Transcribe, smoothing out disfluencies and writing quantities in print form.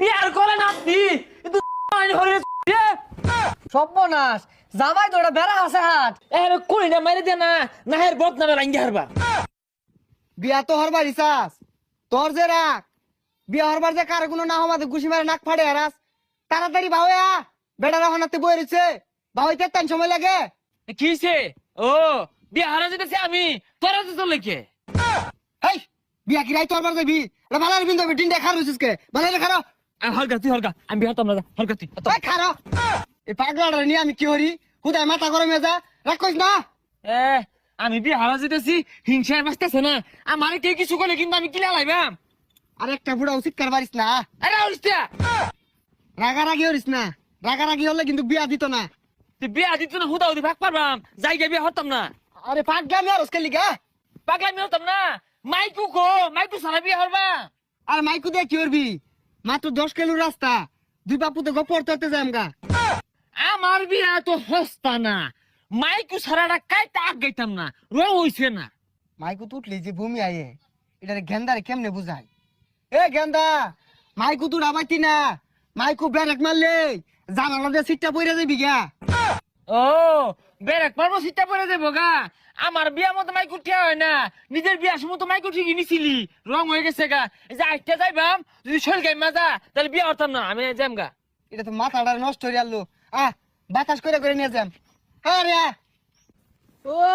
বিয়ার করে নাতি কিন্তু সর্বনাশ জামাই তো ওটা বেড়া আছে হাট। এর কোনি না মারি দে না নাহের বদনামে রাঙ্গি হারবা বিয়া তো হরবার ইসাস তোর যে রাখ বিয়া হরবার যে কার কোনো না হমাতে গুছি মারে নাক ফাড়ে হারাস তাড়াতাড়ি বাহুয়া বেটারা হনাতে বই রয়েছে বাহুইতে টাইম সময় লাগে। কিছে ও বিয়া হারা যেতেছে আমি তোরা তো চলে কে হেই বিয়া কি রাই তোর বার যাবি এটা ভালো বিন্দু বিটিন দেখা রইছিস কে ভালো খারো হলকা তুই হলকা আমি বিয়া হতাম না হলকা তুই ওই খারো এই পাগলাটা নিয়ে আমি কি করি খুদাই মাথা গরম হয়ে যা রাখ কইস না। এ আমি বিয়া হারা যেতেছি হিংসায় বাঁচতেছে না আমার কে কিছু করলে কিন্তু আমি কিলা লাইবাম আর একটা বুড়া উচিত কার পারিস না আরে উস্তা রাগারাগি হরিস না রাগারাগি হলে কিন্তু বিয়া দিত না। তুই বিয়া দিত না হুদা হুদি ভাগ পারবাম জায়গা বিয়া হতাম না আরে পাগলামি আর ওসকে লিগা পাগলামি হতাম না মাইকু কো মাইকু সারা বিয়া হরবা আর মাইকু দিয়ে কি করবি মাত্র 10 কিলো রাস্তা দুই বাপুতে গপর করতে যাই আমগা। আমার বিয়া তো হস্তা না মাইকু সারাটা কাইতে আগ গাইতাম না রং হইছে না মাইকু তুটলি যে ভূমি আয়ে এটা গেন্দারে কেমনে বুঝাই এ গেন্দা মাইকু তুই আবাইতি না মাইকু ব্রেক মারলে জানালা দিয়ে সিটটা পইরা যাবি গা। ও বেরেক পারবো সিটটা পরে দেবো গা আমার বিয়া মতো মাইকু ঠিয়া হয় না নিজের বিয়ার সময় তো মাইকু ঠিকই নিছিলি রং হয়ে গেছে গা এই যে আইটা যাইবাম যদি শরীর গাই মাজা তাহলে বিয়া হতাম না আমি যাম গা এটা তো মাথাটা নষ্ট হয়ে গেল বাতাস করে নিয়ে যাম। আরে ও